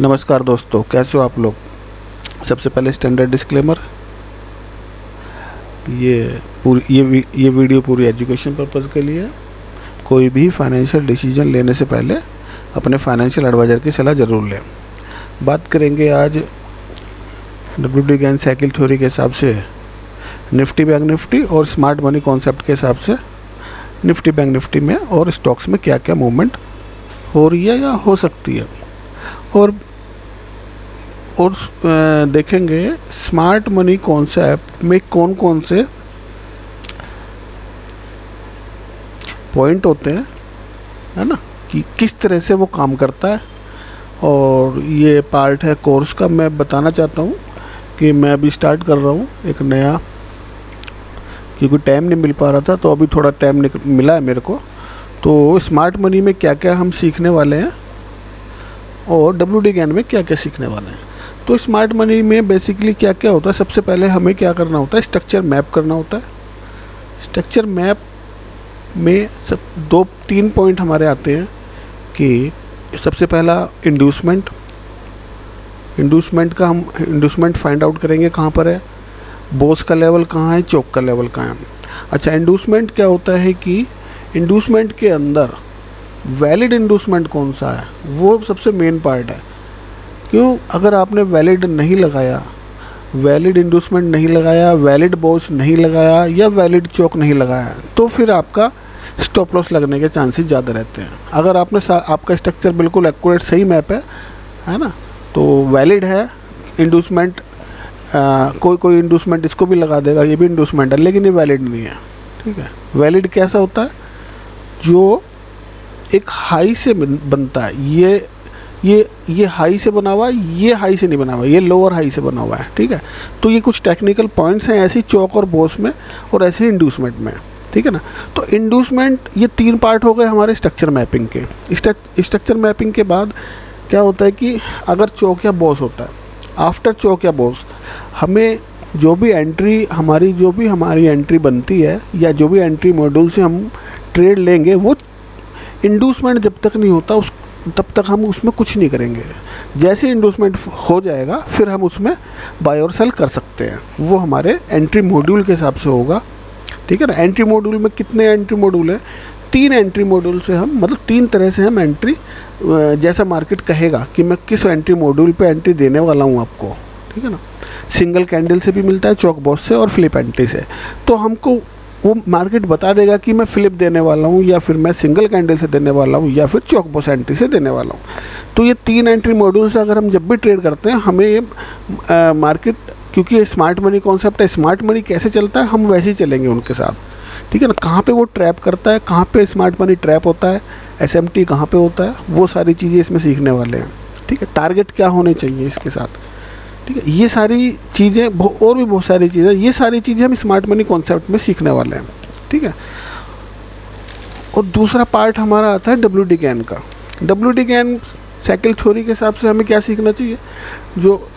नमस्कार दोस्तों, कैसे हो आप लोग। सबसे पहले स्टैंडर्ड डिस्क्लेमर, ये वीडियो पूरी एजुकेशन पर्पज़ के लिए है। कोई भी फाइनेंशियल डिसीजन लेने से पहले अपने फाइनेंशियल एडवाइज़र की सलाह ज़रूर लें। बात करेंगे आज WD गैन साइकिल थ्योरी के हिसाब से निफ्टी बैंक निफ्टी और स्मार्ट मनी कॉन्सेप्ट के हिसाब से निफ्टी बैंक निफ्टी में और स्टॉक्स में क्या क्या मूवमेंट हो रही है या हो सकती है, और देखेंगे स्मार्ट मनी कॉन्सेप्ट में कौन कौन से पॉइंट होते हैं, है ना, कि किस तरह से वो काम करता है। और ये पार्ट है कोर्स का। मैं बताना चाहता हूँ कि मैं अभी स्टार्ट कर रहा हूँ एक नया, क्योंकि टाइम नहीं मिल पा रहा था, तो अभी थोड़ा टाइम मिला है मेरे को। तो स्मार्ट मनी में क्या क्या हम सीखने वाले हैं और WD गैन में क्या क्या सीखने वाले हैं। तो स्मार्ट मनी में बेसिकली क्या क्या होता है, सबसे पहले हमें क्या करना होता है, स्ट्रक्चर मैप करना होता है। स्ट्रक्चर मैप में सब 2-3 पॉइंट हमारे आते हैं कि सबसे पहला इंड्यूसमेंट का हम इंड्यूसमेंट फाइंड आउट करेंगे कहाँ पर है, बोस का लेवल कहाँ है, चौक का लेवल कहाँ है। अच्छा, इंड्यूसमेंट क्या होता है कि इंड्यूसमेंट के अंदर वैलिड इंड्यूसमेंट कौन सा है, वो सबसे मेन पार्ट है। क्यों, अगर आपने वैलिड नहीं लगाया, वैलिड इंड्यूसमेंट नहीं लगाया, वैलिड बोस नहीं लगाया या वैलिड चौक नहीं लगाया, तो फिर आपका स्टॉप लॉस लगने के चांसेस ज़्यादा रहते हैं। अगर आपका स्ट्रक्चर बिल्कुल एक्यूरेट सही मैप है ना, तो वैलिड है इंड्यूसमेंट। कोई इंड्यूसमेंट इसको भी लगा देगा, ये भी इंड्यूसमेंट है, लेकिन ये वैलिड नहीं है। ठीक है, वैलिड कैसा होता है, जो एक हाई से बनता है। ये हाई से बना हुआ है, ये हाई से नहीं बना हुआ है, ये लोअर हाई से बना हुआ है। ठीक है, तो ये कुछ टेक्निकल पॉइंट्स हैं ऐसी चौक और बोस में और ऐसे इंड्यूसमेंट में। ठीक है ना, तो इंड्यूसमेंट, ये 3 पार्ट हो गए हमारे स्ट्रक्चर मैपिंग के। स्ट्रक्चर मैपिंग के बाद क्या होता है कि अगर चौक या बोस होता है, आफ्टर चौक या बोस हमें जो भी हमारी एंट्री बनती है या जो भी एंट्री मॉड्यूल से हम ट्रेड लेंगे, वो इंड्यूसमेंट जब तक नहीं होता तब तक हम उसमें कुछ नहीं करेंगे। जैसे इंड्यूसमेंट हो जाएगा फिर हम उसमें बाय और सेल कर सकते हैं। वो हमारे एंट्री मॉड्यूल के हिसाब से होगा। ठीक है ना, एंट्री मॉड्यूल में कितने एंट्री मॉड्यूल हैं, 3 एंट्री मॉड्यूल से हम, मतलब 3 तरह से हम एंट्री, जैसा मार्केट कहेगा कि मैं किस एंट्री मॉड्यूल पे एंट्री देने वाला हूँ आपको। ठीक है ना, सिंगल कैंडल से भी मिलता है, चौक बॉस से और फ्लिप एंट्री से। तो हमको वो मार्केट बता देगा कि मैं फ्लिप देने वाला हूँ या फिर मैं सिंगल कैंडल से देने वाला हूँ या फिर चौक बॉस एंट्री से देने वाला हूँ। तो ये 3 एंट्री मॉड्यूल से अगर हम जब भी ट्रेड करते हैं, हमें मार्केट, क्योंकि ये स्मार्ट मनी कॉन्सेप्ट है, स्मार्ट मनी कैसे चलता है हम वैसे ही चलेंगे उनके साथ। ठीक है ना, कहाँ पे वो ट्रैप करता है, कहाँ पे स्मार्ट मनी ट्रैप होता है, SMT कहाँ पे होता है, वो सारी चीज़ें इसमें सीखने वाले हैं। ठीक है, टारगेट क्या होने चाहिए इसके साथ। ठीक है, ये सारी चीज़ें और भी बहुत सारी चीज़ें, ये सारी चीज़ें हम स्मार्ट मनी कॉन्सेप्ट में सीखने वाले हैं। ठीक है, और दूसरा पार्ट हमारा आता है WD गैन का। WD गैन साइकिल थ्योरी के हिसाब से हमें क्या सीखना चाहिए, जो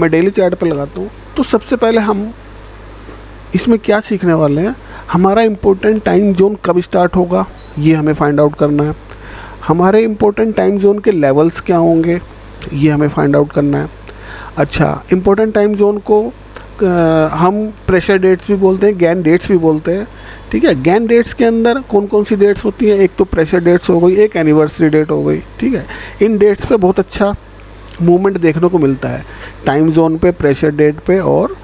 मैं डेली चार्ट पर लगाता हूँ। तो सबसे पहले हम इसमें क्या सीखने वाले हैं, हमारा इम्पोर्टेंट टाइम जोन कब स्टार्ट होगा, ये हमें फाइंड आउट करना है। हमारे इम्पोर्टेंट टाइम जोन के लेवल्स क्या होंगे, ये हमें फाइंड आउट करना है। अच्छा, इम्पोर्टेंट टाइम जोन को हम प्रेशर डेट्स भी बोलते हैं, गैन डेट्स भी बोलते हैं। ठीक है, गैन डेट्स के अंदर कौन कौन सी डेट्स होती हैं, एक तो प्रेशर डेट्स हो गई, एक एनिवर्सरी डेट हो गई। ठीक है, इन डेट्स पे बहुत अच्छा मूवमेंट देखने को मिलता है, टाइम जोन पे, प्रेशर डेट पे और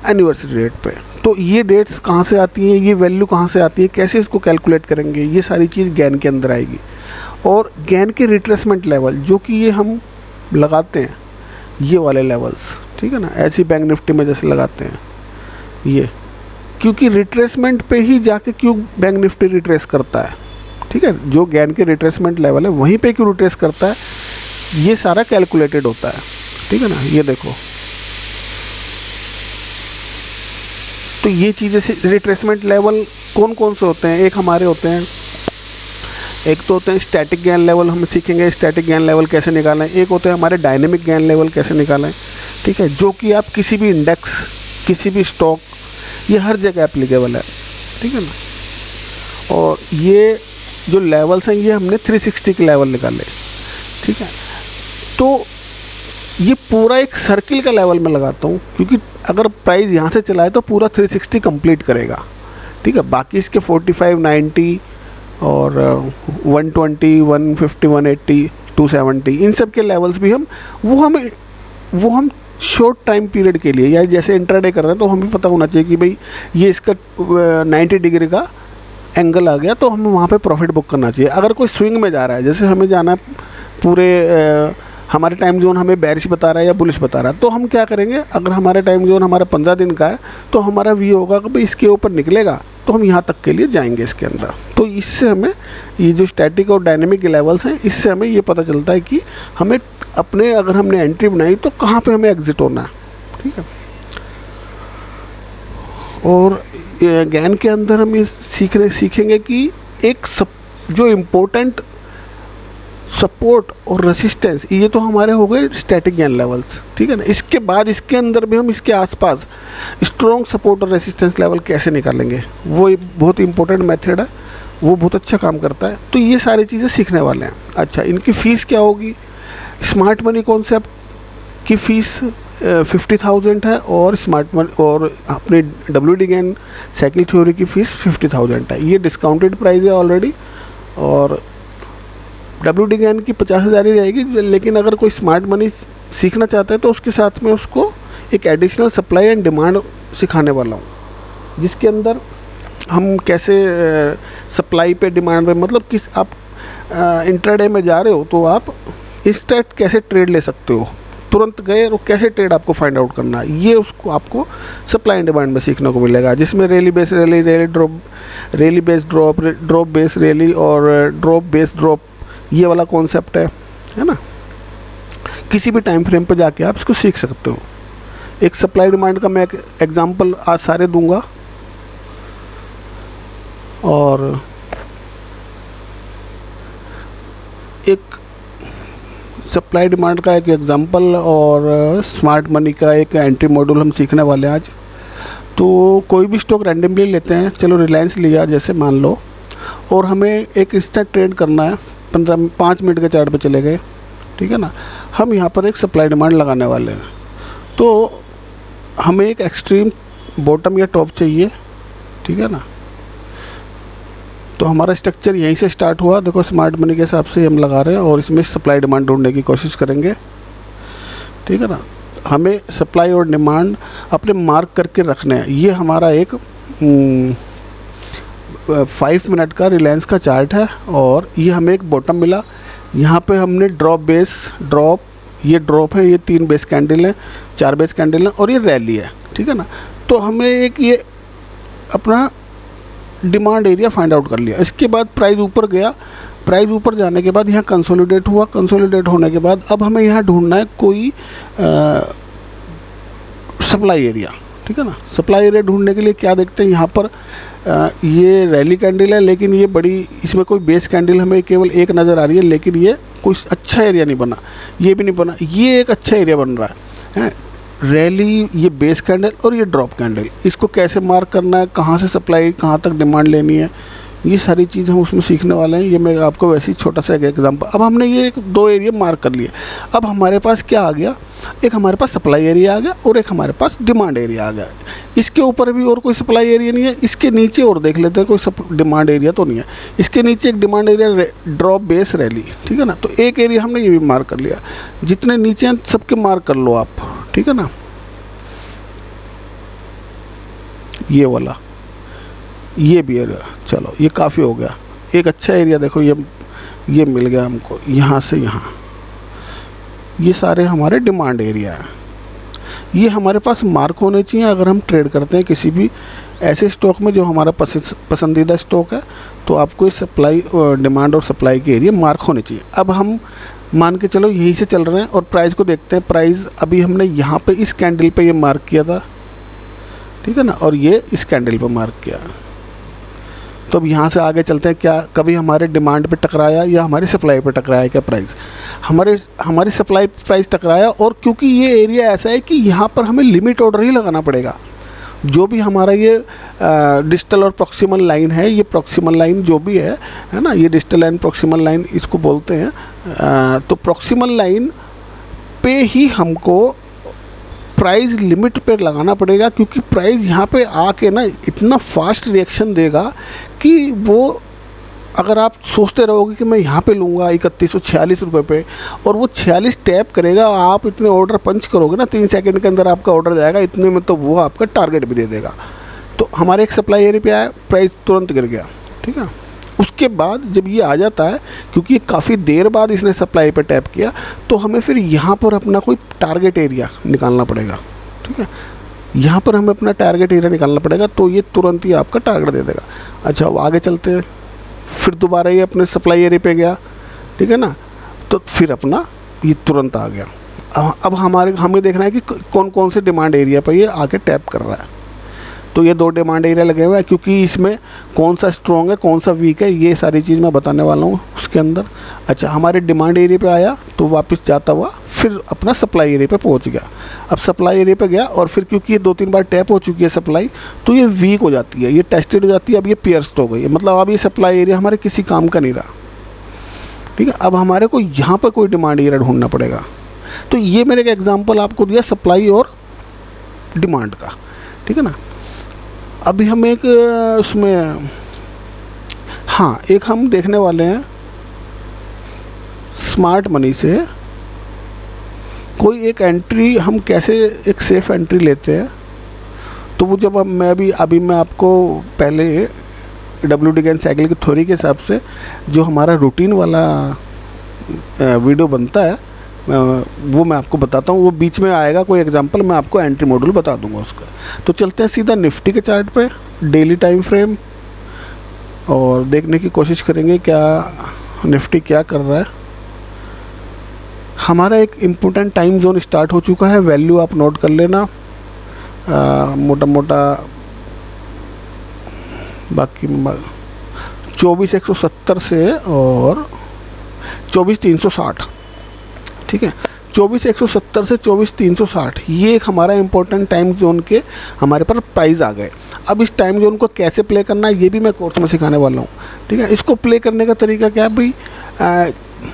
एनिवर्सरी डेट पे। तो ये डेट्स कहाँ से आती हैं, ये वैल्यू कहाँ से आती है, कैसे इसको कैलकुलेट करेंगे, ये सारी चीज़ गैन के अंदर आएगी। और गैन के रिट्रेसमेंट लेवल, जो कि ये हम लगाते हैं, ये वाले लेवल्स, ठीक है ना, ऐसी बैंक निफ्टी में जैसे लगाते हैं ये, क्योंकि रिट्रेसमेंट पे ही जाके क्यों बैंक निफ्टी रिट्रेस करता है। ठीक है, जो गैन के रिट्रेसमेंट लेवल है वहीं पे क्यों रिट्रेस करता है, ये सारा कैलकुलेटेड होता है। ठीक है ना, ये देखो, तो ये चीज़ें से रिट्रेसमेंट लेवल कौन कौन से होते हैं, एक हमारे होते हैं, एक तो होते हैं स्टैटिक गैन लेवल, हम सीखेंगे स्टैटिक गैन लेवल कैसे निकालें। एक होते हैं हमारे डायनेमिक गैन लेवल कैसे निकालें। ठीक है, जो कि आप किसी भी इंडेक्स, किसी भी स्टॉक, ये हर जगह एप्लीकेबल है। ठीक है ना, और ये जो लेवल्स हैं ये हमने 360 के लेवल निकाले। ठीक है, तो ये पूरा एक सर्किल का लेवल में लगाता हूँ, क्योंकि अगर प्राइस यहाँ से चला है तो पूरा 360 कंप्लीट करेगा, ठीक है। बाकी इसके 45, 90 और 120, 150, 180, 270 इन सब के लेवल्स भी वो हम शॉर्ट टाइम पीरियड के लिए, या जैसे इंट्राडे कर रहे हैं तो हमें पता होना चाहिए कि भाई ये इसका 90 डिग्री का एंगल आ गया, तो हमें वहाँ पे प्रॉफिट बुक करना चाहिए। अगर कोई स्विंग में जा रहा है, जैसे हमें जाना है पूरे हमारे टाइम जोन हमें बेरिश बता रहा है या बुलिश बता रहा है, तो हम क्या करेंगे, अगर हमारे टाइम जोन हमारा 15 दिन का है तो हमारा व्यू होगा कि भाई इसके ऊपर निकलेगा तो हम यहाँ तक के लिए जाएंगे इसके अंदर। तो इससे हमें ये जो स्टैटिक और डायनेमिक लेवल्स हैं, इससे हमें ये पता चलता है कि हमें अपने, अगर हमने एंट्री बनाई तो कहाँ पे हमें एग्जिट होना है, ठीक है। और ज्ञान के अंदर हम ये सीखेंगे कि एक जो इम्पोर्टेंट सपोर्ट और रेसिस्टेंस, ये तो हमारे हो गए स्टैटिक ज्ञान लेवल्स, ठीक है ना। इसके बाद इसके अंदर भी हम इसके आसपास स्ट्रॉन्ग सपोर्ट और रेसिस्टेंस लेवल कैसे निकालेंगे, वो एक बहुत इंपॉर्टेंट मेथड है, वो बहुत अच्छा काम करता है। तो ये सारी चीज़ें सीखने वाले हैं। अच्छा, इनकी फ़ीस क्या होगी? स्मार्ट मनी कॉन्सेप्ट की फ़ीस 50,000 है, और स्मार्ट मनी और अपने WD ज्ञान साइकिल थ्योरी की फ़ीस 50,000 है। ये डिस्काउंटेड प्राइस है ऑलरेडी, और WD ज्ञान की 50,000 ही रहेगी। लेकिन अगर कोई स्मार्ट मनी सीखना चाहता है तो उसके साथ में उसको एक एडिशनल सप्लाई एंड डिमांड सिखाने वाला हूँ, जिसके अंदर हम कैसे सप्लाई पे डिमांड पे, मतलब किस आप इंट्राडे में जा रहे हो तो आप इंस्टेंट कैसे ट्रेड ले सकते हो, तुरंत गए और कैसे ट्रेड आपको फाइंड आउट करना है, ये उसको आपको सप्लाई एंड डिमांड में सीखने को मिलेगा। जिसमें rally base rally, rally drop, rally base drop, drop base rally और ड्रॉप बेस ड्रॉप, ये वाला कॉन्सेप्ट है ना। किसी भी टाइम फ्रेम पर जाके आप इसको सीख सकते हो। एक सप्लाई डिमांड का मैं एक एग्जांपल आज सारे दूंगा, और एक सप्लाई डिमांड का एक एग्जांपल और स्मार्ट मनी का एक एंट्री मॉड्यूल हम सीखने वाले हैं आज। तो कोई भी स्टॉक रैंडमली लेते हैं, चलो रिलायंस लिया जैसे मान लो, और हमें एक इंस्टेंट ट्रेड करना है, 5 मिनट के चार्ट पे चले गए, ठीक है ना। हम यहाँ पर एक सप्लाई डिमांड लगाने वाले हैं, तो हमें एक एक्सट्रीम बॉटम या टॉप चाहिए, ठीक है ना। तो हमारा स्ट्रक्चर यहीं से स्टार्ट हुआ, देखो स्मार्ट मनी के हिसाब से हम लगा रहे हैं, और इसमें सप्लाई डिमांड ढूंढने की कोशिश करेंगे, ठीक है ना। हमें सप्लाई और डिमांड अपने मार्क करके रखने हैं। ये हमारा एक 5 मिनट का रिलायंस का चार्ट है, और ये हमें एक बॉटम मिला। यहाँ पे हमने ड्रॉप बेस ड्रॉप, ये ड्रॉप है, ये 3 बेस कैंडल है, 4 बेस कैंडल है, और ये रैली है, ठीक है ना। तो हमें एक ये अपना डिमांड एरिया फाइंड आउट कर लिया। इसके बाद प्राइस ऊपर गया, प्राइस ऊपर जाने के बाद यहाँ कंसोलिडेट हुआ, कंसोलिडेट होने के बाद अब हमें यहाँ ढूंढना है कोई सप्लाई एरिया, ठीक है ना। सप्लाई एरिया ढूंढने के लिए क्या देखते हैं, यहाँ पर ये रैली कैंडल है, लेकिन ये बड़ी, इसमें कोई बेस कैंडल हमें केवल एक नज़र आ रही है, लेकिन ये कोई अच्छा एरिया नहीं बना, ये भी नहीं बना, ये एक अच्छा एरिया बन रहा है। रैली, ये बेस कैंडल और ये ड्रॉप कैंडल, इसको कैसे मार्क करना है, कहाँ से सप्लाई कहाँ तक डिमांड लेनी है, ये सारी चीज़ हम उसमें सीखने वाले हैं। ये मैं आपको वैसे ही छोटा सा एक एग्जांपल, अब हमने ये 2 एरिया मार्क कर लिए। अब हमारे पास क्या आ गया, एक हमारे पास सप्लाई एरिया आ गया और एक हमारे पास डिमांड एरिया आ गया। इसके ऊपर भी और कोई सप्लाई एरिया नहीं है, इसके नीचे और देख लेते हैं, कोई डिमांड एरिया तो नहीं है। इसके नीचे एक demand area drop base rally, ठीक है ना। तो एक एरिया हमने ये भी मार्क कर लिया, जितने नीचे हैं सबके मार्क कर लो आप, ठीक है ना। ये वाला, ये भी एरिया, चलो ये काफ़ी हो गया। एक अच्छा एरिया देखो, ये मिल गया हमको, यहाँ से यहाँ, ये सारे हमारे डिमांड एरिया है। ये हमारे पास मार्क होने चाहिए अगर हम ट्रेड करते हैं किसी भी ऐसे स्टॉक में जो हमारा पसंदीदा स्टॉक है, तो आपको इस सप्लाई डिमांड और सप्लाई के एरिया मार्क होने चाहिए। अब हम मान के चलो यहीं से चल रहे हैं और प्राइस को देखते हैं। प्राइस अभी हमने यहाँ पे इस कैंडल पे ये मार्क किया था, ठीक है ना, और ये इस कैंडल पे मार्क किया। तो अब यहाँ से आगे चलते हैं, क्या कभी हमारे डिमांड पे टकराया या हमारी सप्लाई पे टकराया क्या प्राइस? हमारी सप्लाई प्राइस टकराया, और क्योंकि ये एरिया ऐसा है कि यहाँ पर हमें लिमिट ऑर्डर ही लगाना पड़ेगा। जो भी हमारा ये डिस्टल और प्रॉक्सिमल लाइन है, ये प्रॉक्सिमल लाइन जो भी है ना, ये डिस्टल एंड प्रॉक्सिमल लाइन इसको बोलते हैं। तो प्रॉक्सिमल लाइन पे ही हमको प्राइस लिमिट पे लगाना पड़ेगा, क्योंकि प्राइस यहाँ पे आके ना इतना फास्ट रिएक्शन देगा कि वो, अगर आप सोचते रहोगे कि मैं यहाँ पे लूँगा 3146 रुपये पे और वो 46 टैप करेगा, आप इतने ऑर्डर पंच करोगे ना 3 सेकंड के अंदर आपका ऑर्डर जाएगा इतने में, तो वो आपका टारगेट भी दे देगा। तो हमारे एक सप्लाई एरिया पे आया, प्राइस तुरंत गिर गया, ठीक है। उसके बाद जब ये आ जाता है, क्योंकि काफ़ी देर बाद इसने सप्लाई पे टैप किया, तो हमें फिर यहाँ पर अपना कोई टारगेट एरिया निकालना पड़ेगा, ठीक है। यहाँ पर हमें अपना टारगेट एरिया निकालना पड़ेगा, तो ये तुरंत ही आपका टारगेट दे देगा। अच्छा, अब आगे चलते हैं, फिर दोबारा ये अपने सप्लाई एरिया पे गया, ठीक है ना, तो फिर अपना ये तुरंत आ गया। अब हमें देखना है कि कौन कौन से डिमांड एरिया पर ये आके टैप कर रहा है। तो ये 2 डिमांड एरिया लगे हुए हैं, क्योंकि इसमें कौन सा स्ट्रॉन्ग है कौन सा वीक है ये सारी चीज़ मैं बताने वाला हूँ उसके अंदर। अच्छा, हमारे डिमांड एरिया पे आया तो वापस जाता हुआ फिर अपना सप्लाई एरिया पे पहुँच गया। अब सप्लाई एरिया पे गया और फिर क्योंकि ये 2-3 बार टैप हो चुकी है सप्लाई, तो ये वीक हो जाती है, ये टेस्टेड हो जाती है। अब ये पियर्स्ड हो गई है, मतलब अब ये सप्लाई एरिया हमारे किसी काम का नहीं रहा, ठीक है। अब हमारे को यहाँ पर कोई डिमांड एरिया ढूंढना पड़ेगा। तो ये मैंने एक एग्जाम्पल आपको दिया सप्लाई और डिमांड का, ठीक है ना। अभी हम एक उसमें हाँ, एक हम देखने वाले हैं स्मार्ट मनी से कोई एक एंट्री हम कैसे एक सेफ एंट्री लेते हैं। तो वो जब अभी मैं आपको पहले WD गेन साइकिल की थ्योरी के हिसाब से जो हमारा रूटीन वाला वीडियो बनता है वो मैं आपको बताता हूँ, वो बीच में आएगा कोई एग्जांपल, मैं आपको एंट्री मॉड्यूल बता दूंगा उसका। तो चलते हैं सीधा निफ्टी के चार्ट पे, डेली टाइम फ्रेम, और देखने की कोशिश करेंगे क्या निफ्टी क्या कर रहा है। हमारा एक इम्पोर्टेंट टाइम जोन स्टार्ट हो चुका है, वैल्यू आप नोट कर लेना, मोटा मोटा बाकी 24,170 से और 24,360, ठीक है। 24,170 से 24,360 ये एक हमारा इंपॉर्टेंट टाइम जोन के हमारे पर प्राइस आ गए। अब इस टाइम जोन को कैसे प्ले करना है ये भी मैं कोर्स में सिखाने वाला हूँ, ठीक है। इसको प्ले करने का तरीका क्या है भाई,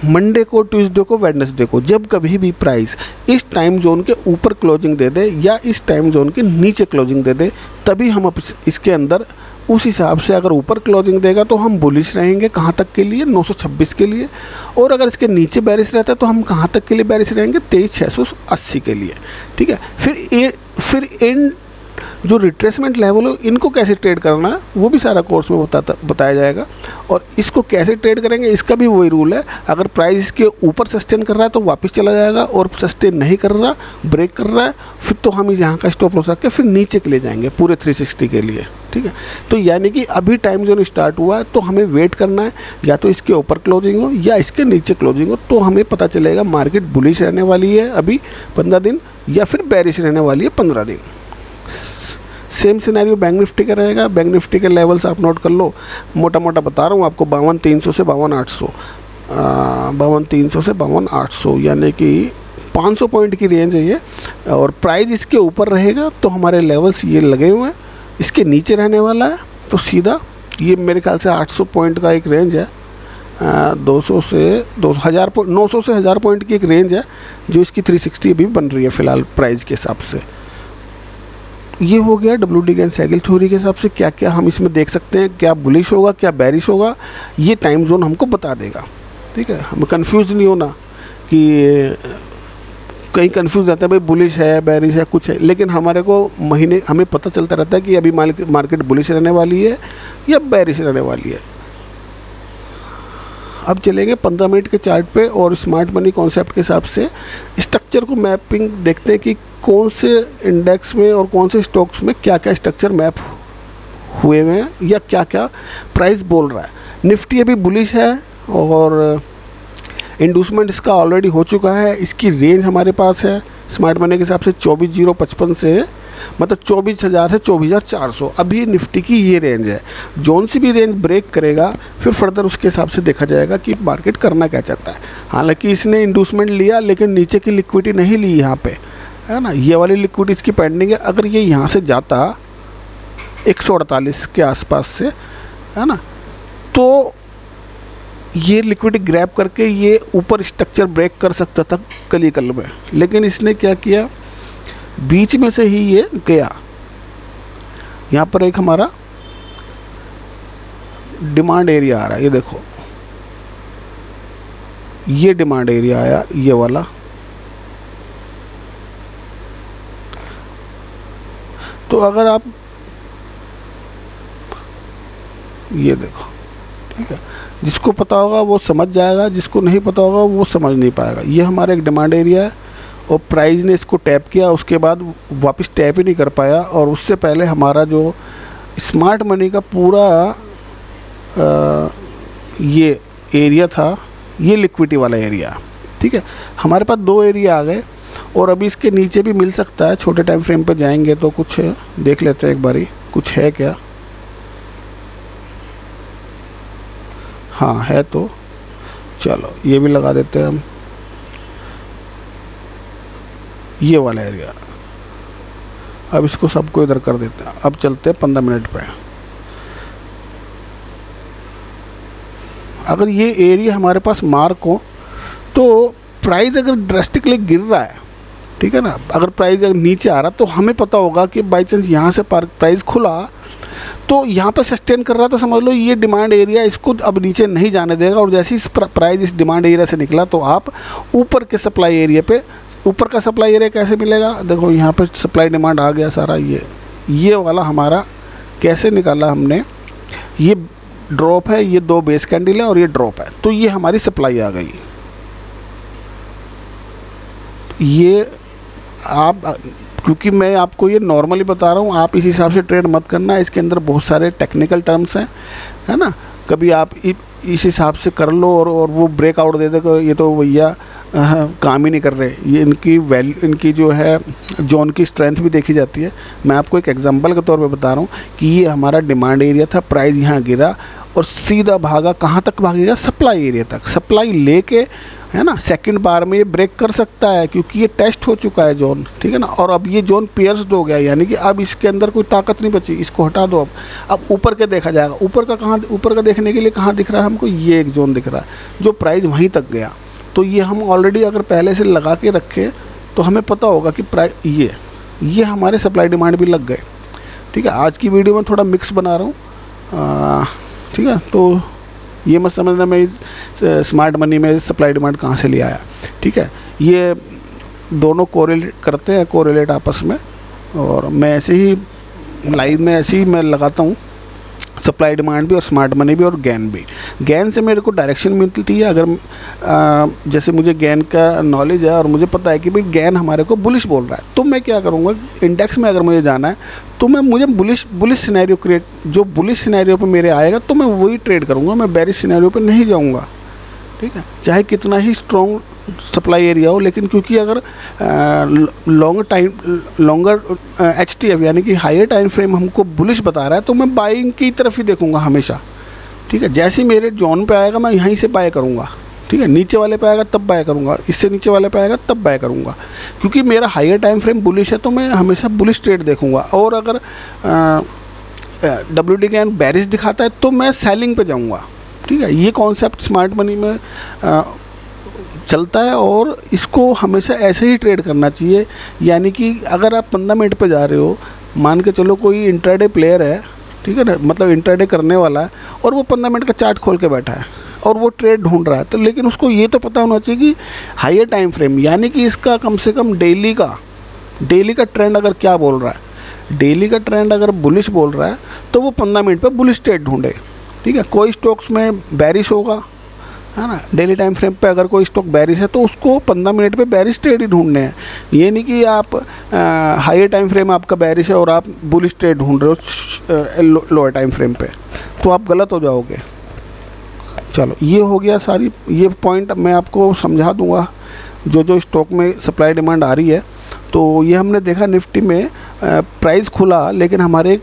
मंडे को, ट्यूसडे को, वेडनेसडे को जब कभी भी प्राइस इस टाइम जोन के ऊपर क्लोजिंग दे दे या इस टाइम जोन के नीचे क्लोजिंग दे दे, तभी हम इसके अंदर उस हिसाब से, अगर ऊपर क्लोजिंग देगा तो हम बुलिश रहेंगे कहाँ तक के लिए, 926 के लिए, और अगर इसके नीचे बैरिश रहता है तो हम कहाँ तक के लिए बैरिश रहेंगे, 23,680 के लिए, ठीक है। फिर इन जो रिट्रेसमेंट लेवल हो इनको कैसे ट्रेड करना है वो भी सारा कोर्स में बताया जाएगा। और इसको कैसे ट्रेड करेंगे इसका भी वही रूल है, अगर प्राइस इसके ऊपर सस्टेन कर रहा है तो वापस चला जाएगा, और सस्टेन नहीं कर रहा, ब्रेक कर रहा है, फिर तो हम यहाँ का स्टॉप लॉस रख के फिर नीचे के लिए जाएंगे पूरे 360 के लिए, ठीक है। तो यानी कि अभी टाइम जोन स्टार्ट हुआ है तो हमें वेट करना है, या तो इसके ऊपर क्लोजिंग हो या इसके नीचे क्लोजिंग हो, तो हमें पता चलेगा मार्केट बुलिश रहने वाली है अभी 15 दिन या फिर बेरिश रहने वाली है 15 दिन। सेम सिनेरियो बैंक निफ्टी का रहेगा। बैंक निफ्टी के लेवल्स आप नोट कर लो, मोटा मोटा बता रहा हूँ आपको, 52,300 से 52,800, 52,300 से 52,800, यानी कि 500 पॉइंट की रेंज है ये। और प्राइस इसके ऊपर रहेगा तो हमारे लेवल्स ये लगे हुए हैं, इसके नीचे रहने वाला है तो सीधा ये मेरे ख्याल से 800 पॉइंट का एक रेंज है, 200 से 2000 900 से 1000 पॉइंट की एक रेंज है जो इसकी 360 अभी बन रही है फ़िलहाल प्राइस के हिसाब से। ये हो गया WD गेन साइकिल थ्योरी के हिसाब से क्या क्या हम इसमें देख सकते हैं, क्या बुलिश होगा क्या बेरिश होगा, ये टाइम जोन हमको बता देगा, ठीक है। हमें कंफ्यूज नहीं होना कि कहीं कंफ्यूज रहता है भाई बुलिश है बेरिश है कुछ है, लेकिन हमारे को महीने हमें पता चलता रहता है कि अभी मार्केट बुलिश रहने वाली है या बेरिश रहने वाली है। अब चलेंगे 15 मिनट के चार्ट पे और स्मार्ट मनी कॉन्सेप्ट के हिसाब से स्ट्रक्चर को मैपिंग देखते हैं कि कौन से इंडेक्स में और कौन से स्टॉक्स में क्या क्या स्ट्रक्चर मैप हुए हुए हैं या क्या क्या प्राइस बोल रहा है। निफ्टी अभी बुलिश है और इंडूसमेंट इसका ऑलरेडी हो चुका है, इसकी रेंज हमारे पास है स्मार्ट मनी के हिसाब से 24,055 से मतलब 24,000 से 24,400। अभी निफ्टी की ये रेंज है, जोन सी भी रेंज ब्रेक करेगा फिर फर्दर उसके हिसाब से देखा जाएगा कि मार्केट करना क्या चाहता है। हालांकि इसने इंडूसमेंट लिया लेकिन नीचे की लिक्विडिटी नहीं ली यहाँ पे, है ना, ये वाली लिक्विडिटी इसकी पेंडिंग है। अगर ये यहाँ से जाता 148 के आसपास से, है ना, तो ये लिक्विड ग्रैब करके ये ऊपर स्ट्रक्चर ब्रेक कर सकता था कलीकल में, लेकिन इसने क्या किया, बीच में से ही ये गया। यहाँ पर एक हमारा डिमांड एरिया आ रहा है, ये देखो, ये डिमांड एरिया आया, ये वाला। तो अगर आप ये देखो, ठीक है, जिसको पता होगा वो समझ जाएगा, जिसको नहीं पता होगा वो समझ नहीं पाएगा। ये हमारा एक डिमांड एरिया है और प्राइस ने इसको टैप किया, उसके बाद वापस टैप ही नहीं कर पाया। और उससे पहले हमारा जो स्मार्ट मनी का पूरा ये एरिया था, ये लिक्विडिटी वाला एरिया, ठीक है। हमारे पास दो एरिया आ गए और अभी इसके नीचे भी मिल सकता है। छोटे टाइम फ्रेम पे जाएंगे तो कुछ देख लेते हैं एक बारी, कुछ है क्या। हाँ है, तो चलो ये भी लगा देते हैं हम, ये वाला एरिया। अब इसको सबको इधर कर देते हैं। अब चलते हैं 15 मिनट पे। अगर ये एरिया हमारे पास मार्क हो तो प्राइस अगर ड्रास्टिकली गिर रहा है, ठीक है ना, अगर प्राइस अगर नीचे आ रहा तो हमें पता होगा कि बाई चांस यहाँ से प्राइस खुला तो यहाँ पर सस्टेन कर रहा, तो समझ लो ये डिमांड एरिया इसको अब नीचे नहीं जाने देगा। और जैसे इस प्राइस इस डिमांड एरिया से निकला तो आप ऊपर के सप्लाई एरिया पे, ऊपर का सप्लाई एरिया कैसे मिलेगा, देखो यहाँ पे सप्लाई डिमांड आ गया सारा। ये वाला हमारा कैसे निकाला हमने, ये ड्रॉप है, ये दो बेस कैंडल है और ये ड्रॉप है, तो ये हमारी सप्लाई आ गई। ये आप, क्योंकि मैं आपको ये नॉर्मली बता रहा हूँ, आप इस हिसाब से ट्रेड मत करना, इसके अंदर बहुत सारे टेक्निकल टर्म्स हैं, है ना। कभी आप इस हिसाब से कर लो और वो ब्रेकआउट दे दे, ये तो भैया काम ही नहीं कर रहे। ये इनकी वैल्यू, इनकी जो है जोन की स्ट्रेंथ भी देखी जाती है। मैं आपको एक एग्जांपल के तौर पे बता रहा हूँ कि ये हमारा डिमांड एरिया था, प्राइस यहाँ गिरा और सीधा भागा, कहाँ तक भागेगा, सप्लाई एरिया तक। सप्लाई लेके, है ना, सेकंड बार में ये ब्रेक कर सकता है क्योंकि ये टेस्ट हो चुका है जोन, ठीक है ना। और अब ये जोन पियर्स्ड हो गया, यानी कि अब इसके अंदर कोई ताकत नहीं बची, इसको हटा दो। अब ऊपर के देखा जाएगा। ऊपर का कहाँ, ऊपर का देखने के लिए कहाँ दिख रहा है हमको, ये एक जोन दिख रहा है जो प्राइस वहीं तक गया। तो ये हम ऑलरेडी अगर पहले से लगा के रखें तो हमें पता होगा कि प्राइस ये हमारे सप्लाई डिमांड भी लग गए, ठीक है। आज की वीडियो में थोड़ा मिक्स बना रहा हूँ, ठीक है। तो ये मत समझना मैं इस स्मार्ट मनी में सप्लाई डिमांड कहाँ से ले आया, ठीक है। ये दोनों कोरिलेट करते हैं, कोरिलेट आपस में। और मैं ऐसे ही लाइव में ऐसे ही मैं लगाता हूँ सप्लाई डिमांड भी और स्मार्ट मनी भी और गैन भी। गैन से मेरे को डायरेक्शन मिलती है। अगर जैसे मुझे गैन का नॉलेज है और मुझे पता है कि भाई गैन हमारे को बुलिश बोल रहा है, तो मैं क्या करूँगा, इंडेक्स में अगर मुझे जाना है तो मुझे बुलिश सिनेरियो क्रिएट, जो बुलिश सिनेरियो पे मेरे आएगा तो मैं वही ट्रेड करूँगा, मैं बेरिश सिनेरियो पे नहीं जाऊँगा, ठीक है। चाहे कितना ही स्ट्रॉन्ग सप्लाई एरिया हो, लेकिन क्योंकि अगर लॉन्गर HTF यानी कि हायर टाइम फ्रेम हमको बुलिश बता रहा है तो मैं बाइंग की तरफ ही देखूंगा हमेशा, ठीक है। जैसे ही मेरे जोन पे आएगा मैं यहीं से बाय करूंगा, ठीक है। नीचे वाले पे आएगा तब बाय करूंगा, इससे नीचे वाले पे आएगा तब बाय करूंगा, क्योंकि मेरा हायर टाइम फ्रेम बुलिश है तो मैं हमेशा बुलिश ट्रेड देखूंगा। और अगर WD गैन बेरिश दिखाता है तो मैं सेलिंग पे जाऊँगा, ठीक है। ये कॉन्सेप्ट स्मार्ट मनी में चलता है और इसको हमेशा ऐसे ही ट्रेड करना चाहिए। यानी कि अगर आप 15 मिनट पे जा रहे हो, मान के चलो कोई इंट्राडे प्लेयर है, ठीक है ना, मतलब इंट्राडे करने वाला है और वो 15 मिनट का चार्ट खोल के बैठा है और वो ट्रेड ढूंढ रहा है, तो लेकिन उसको ये तो पता होना चाहिए कि हायर टाइम फ्रेम यानी कि इसका कम से कम डेली का ट्रेंड अगर क्या बोल रहा है, डेली का ट्रेंड अगर बुलिश बोल रहा है तो वो 15 मिनट पर बुलिश ट्रेड ढूंढे, ठीक है। कोई स्टॉक्स में बेरिश होगा, है ना, डेली टाइम फ्रेम पे अगर कोई स्टॉक बेरिश है तो उसको 15 मिनट पे बेरिश ट्रेड ही ढूंढने हैं। ये नहीं कि आप हायर टाइम फ्रेम आपका बेरिश है और आप बुलिश ट्रेड ढूंढ रहे हो लोअर टाइम फ्रेम पे, तो आप गलत हो जाओगे। चलो ये हो गया, सारी ये पॉइंट मैं आपको समझा दूंगा जो स्टॉक में सप्लाई डिमांड आ रही है। तो ये हमने देखा निफ्टी में प्राइस खुला, लेकिन हमारे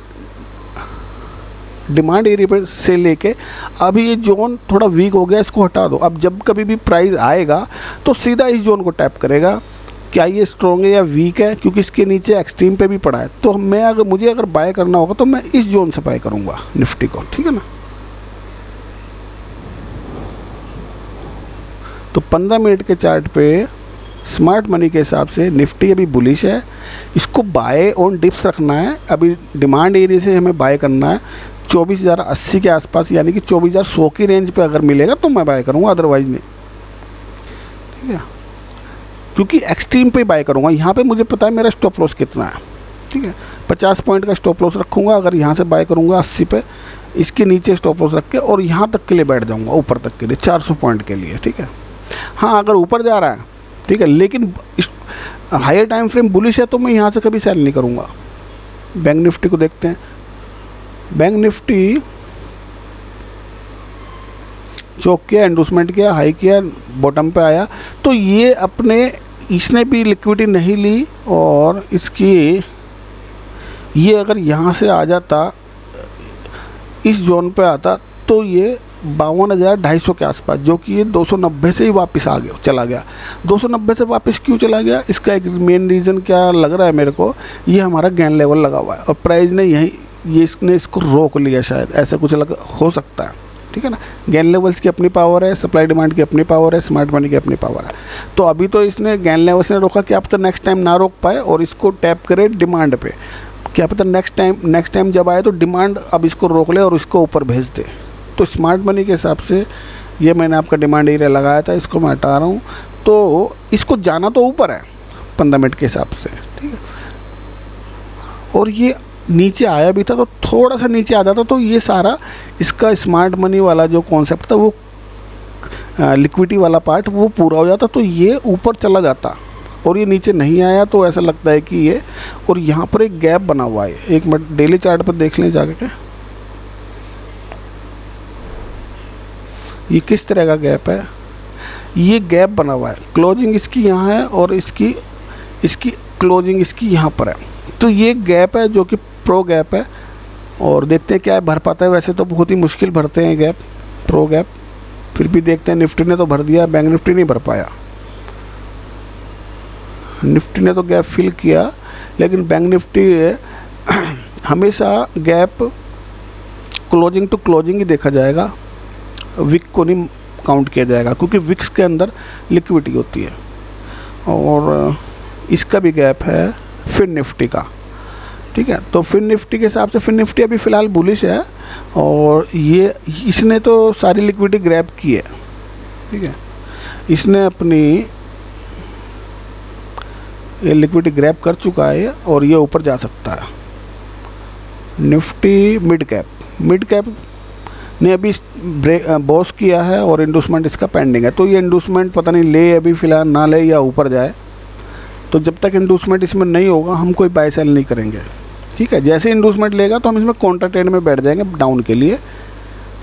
डिमांड एरिया पर से लेके अभी ये जोन थोड़ा वीक हो गया, इसको हटा दो। अब जब कभी भी प्राइस आएगा तो सीधा इस जोन को टैप करेगा, क्या ये स्ट्रॉन्ग है या वीक है, क्योंकि इसके नीचे एक्सट्रीम पे भी पड़ा है। तो मुझे अगर बाय करना होगा तो मैं इस जोन से बाय करूँगा निफ्टी को, ठीक है ना। तो 15 मिनट के चार्ट पे स्मार्ट मनी के हिसाब से निफ्टी अभी बुलिश है, इसको बाय ऑन डिप्स रखना है। अभी डिमांड एरिया से हमें बाय करना है 24,080 के आसपास, यानी कि 24,100 की रेंज पे अगर मिलेगा तो मैं बाय करूँगा, अदरवाइज़ नहीं। ठीक है, क्योंकि एक्सट्रीम पे बाय करूँगा। यहाँ पे मुझे पता है मेरा स्टॉप लॉस कितना है। ठीक है, 50 पॉइंट का स्टॉप लॉस रखूँगा। अगर यहाँ से बाय करूँगा 80 पे, इसके नीचे स्टॉप लॉस रख के और यहाँ तक के लिए बैठ जाऊँगा, ऊपर तक के लिए 400 पॉइंट के लिए। ठीक है, हाँ अगर ऊपर जा रहा है ठीक है, लेकिन हायर टाइम फ्रेम बुलिश है तो मैं यहाँ से कभी सेल नहीं करूँगा। बैंक निफ्टी को देखते हैं। बैंक निफ्टी चौक किया, एंडोसमेंट किया, हाई किया, बॉटम पे आया, तो ये अपने इसने भी लिक्विडिटी नहीं ली और इसकी ये अगर यहाँ से आ जाता, इस जोन पे आता, तो ये 52,250 के आसपास, जो कि ये 290 से ही वापस आ गया, चला गया। 290 से वापस क्यों चला गया, इसका एक मेन रीज़न क्या लग रहा है मेरे को, ये हमारा गेन लेवल लगा हुआ है और प्राइस ने इसने इसको रोक लिया, शायद ऐसा कुछ हो सकता है। ठीक है ना, गेन लेवल्स की अपनी पावर है, सप्लाई डिमांड की अपनी पावर है, स्मार्ट मनी की अपनी पावर है। तो अभी तो इसने गेन लेवल्स ने रोका, क्या पता नेक्स्ट टाइम ना रोक पाए और इसको टैप करे डिमांड पे, क्या पता नेक्स्ट टाइम जब आए तो डिमांड अब इसको रोक ले और इसको ऊपर भेज दे। तो स्मार्ट मनी के हिसाब से ये मैंने आपका डिमांड एरिया लगाया था, इसको मैं हटा रहा हूँ। तो इसको जाना तो ऊपर है 15 मिनट के हिसाब से। ठीक है, और ये नीचे आया भी था, तो थोड़ा सा नीचे आ जाता तो ये सारा इसका स्मार्ट मनी वाला जो कॉन्सेप्ट था, वो लिक्विडिटी वाला पार्ट वो पूरा हो जाता, तो ये ऊपर चला जाता। और ये नीचे नहीं आया तो ऐसा लगता है कि ये, और यहाँ पर एक गैप बना हुआ है। एक मिनट डेली चार्ट पर देख लें जाके के, ये किस तरह का गैप है। ये गैप बना हुआ है, क्लोजिंग इसकी यहाँ है और इसकी क्लोजिंग इसकी यहाँ पर है। तो ये गैप है जो कि प्रो गैप है, और देखते हैं क्या है भर पाता है। वैसे तो बहुत ही मुश्किल भरते हैं गैप, प्रो गैप, फिर भी देखते हैं। निफ्टी ने तो भर दिया, बैंक निफ्टी नहीं भर पाया। निफ्टी ने तो गैप फिल किया, लेकिन बैंक निफ्टी हमेशा गैप क्लोजिंग टू क्लोजिंग ही देखा जाएगा, विक को नहीं काउंट किया जाएगा, क्योंकि विक्स के अंदर लिक्विडिटी होती है। और इसका भी गैप है फिर निफ्टी का। ठीक है, तो फिर निफ्टी के हिसाब से फिर निफ्टी अभी फ़िलहाल बुलिश है और ये इसने तो सारी लिक्विडिटी ग्रैब की है। ठीक है, इसने अपनी ये लिक्विडिटी ग्रैब कर चुका है और ये ऊपर जा सकता है। निफ्टी मिड कैप ने अभी बॉस किया है और इंडोसमेंट इसका पेंडिंग है। तो ये इंडोसमेंट पता नहीं ले अभी फ़िलहाल ना ले या ऊपर जाए। तो जब तक इंडोसमेंट इसमें नहीं होगा हम कोई बाय सेल नहीं करेंगे। ठीक है, जैसे इंडोसमेंट लेगा तो हम इसमें काउंटर ट्रेंड में बैठ जाएंगे डाउन के लिए।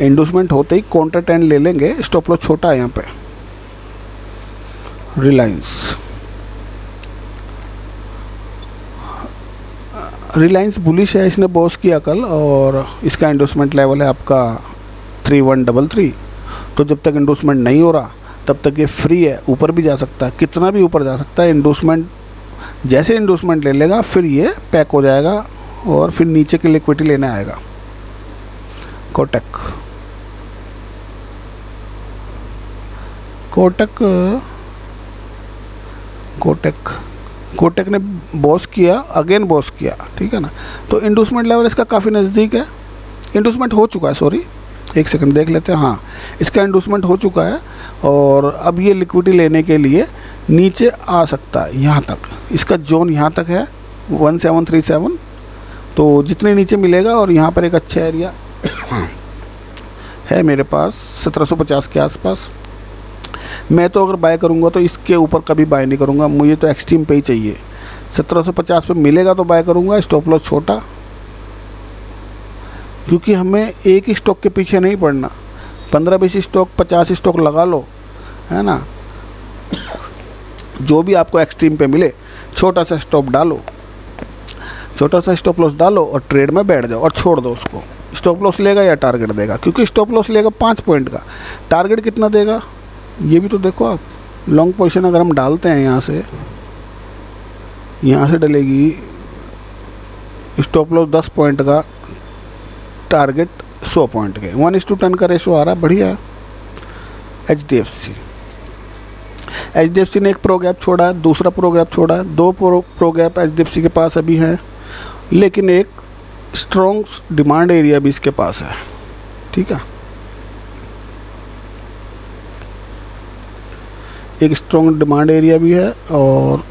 इंडोसमेंट होते ही काउंटर ट्रेंड ले लेंगे। स्टॉप लॉस छोटा है यहाँ पे। रिलायंस बुलिश है, इसने बॉस किया कल और इसका इंडोसमेंट लेवल है आपका 3133। तो जब तक इंडोसमेंट नहीं हो रहा तब तक ये फ्री है, ऊपर भी जा सकता है, कितना भी ऊपर जा सकता है। इंडोसमेंट जैसे इंडोसमेंट ले लेगा फिर ये पैक हो जाएगा और फिर नीचे की लिक्विडिटी लेने आएगा। कोटक ने बॉस किया, अगेन बॉस किया। ठीक है ना, तो इंडोसमेंट लेवल इसका काफ़ी नज़दीक है। इंडोसमेंट हो चुका है, सॉरी एक सेकंड देख लेते हैं। हाँ, इसका इंडोसमेंट हो चुका है और अब ये लिक्विडिटी लेने के लिए नीचे आ सकता है। यहाँ तक इसका जोन यहाँ तक है 1737। तो जितने नीचे मिलेगा, और यहाँ पर एक अच्छा एरिया है मेरे पास 1750 के आसपास। मैं तो अगर बाय करूँगा तो इसके ऊपर कभी बाय नहीं करूँगा, मुझे तो एक्सट्रीम पे ही चाहिए। 1750 पे मिलेगा तो बाय करूँगा, स्टॉप लॉस छोटा, क्योंकि हमें एक ही स्टॉक के पीछे नहीं पड़ना। 15-20 स्टॉक 50 स्टॉक लगा लो, है ना। जो भी आपको एक्सट्रीम पे मिले छोटा सा स्टॉप डालो, छोटा सा स्टॉप लॉस डालो और ट्रेड में बैठ जाओ और छोड़ दो उसको। स्टॉप लॉस लेगा या टारगेट देगा, क्योंकि स्टॉप लॉस लेगा 5 पॉइंट का, टारगेट कितना देगा ये भी तो देखो आप। लॉन्ग पोजीशन अगर हम डालते हैं यहाँ से डलेगी, स्टॉप लॉस 10 पॉइंट का, टारगेट 100 पॉइंट के, 1:10 का रेशो आ रहा है, बढ़िया। HDFC HDFC ने एक प्रो गैप छोड़ा है, दूसरा प्रो गैप छोड़ा है, दो प्रो गैप HDFC के पास अभी हैं, लेकिन एक स्ट्रॉन्ग डिमांड एरिया भी इसके पास है। ठीक है, एक स्ट्रॉन्ग डिमांड एरिया भी है और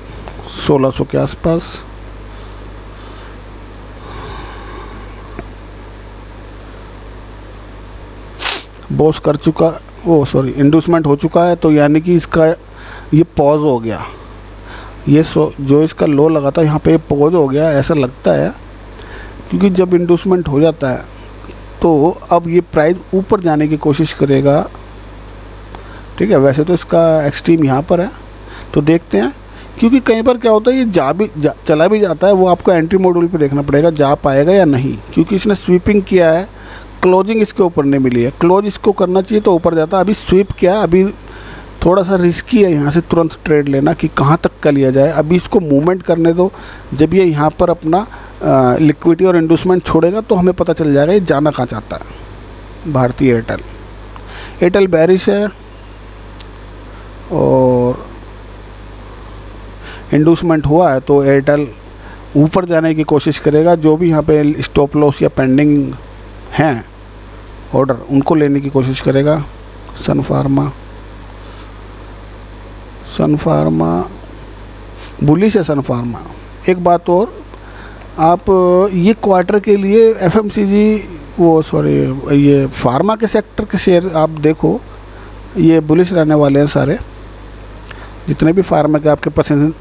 1600 के आसपास। बॉस कर चुका, वो सॉरी इंड्यूसमेंट हो चुका है, तो यानी कि इसका ये पॉज हो गया। ये जो इसका लो लगा था यहाँ पे पॉज हो गया ऐसा लगता है, क्योंकि जब इंड्यूसमेंट हो जाता है तो अब ये प्राइस ऊपर जाने की कोशिश करेगा। ठीक है, वैसे तो इसका एक्सट्रीम यहाँ पर है, तो देखते हैं, क्योंकि कई बार क्या होता है ये चला भी जाता है, वो आपको एंट्री मॉड्यूल पे देखना पड़ेगा जा पाएगा या नहीं, क्योंकि इसने स्वीपिंग किया है, क्लोजिंग इसके ऊपर नहीं मिली है। क्लोज इसको करना चाहिए तो ऊपर जाता, अभी स्वीप किया है, अभी थोड़ा सा रिस्की है यहाँ से तुरंत ट्रेड लेना कि कहाँ तक का लिया जाए। अभी इसको मूवमेंट करने दो, जब ये यहाँ पर अपना लिक्विडिटी और इंड्यूसमेंट छोड़ेगा तो हमें पता चल जाएगा ये जाना कहाँ चाहता है। भारतीय एयरटेल बेरिश है और इंड्यूसमेंट हुआ है तो एयरटेल ऊपर जाने की कोशिश करेगा। जो भी यहाँ पे स्टॉप लॉस या पेंडिंग हैं ऑर्डर उनको लेने की कोशिश करेगा। सन फार्मा बुलिश है। सन फार्मा, एक बात और, आप ये क्वार्टर के लिए ये फार्मा के सेक्टर के शेयर आप देखो, ये बुलिश रहने वाले हैं सारे। जितने भी फार्मा के आपके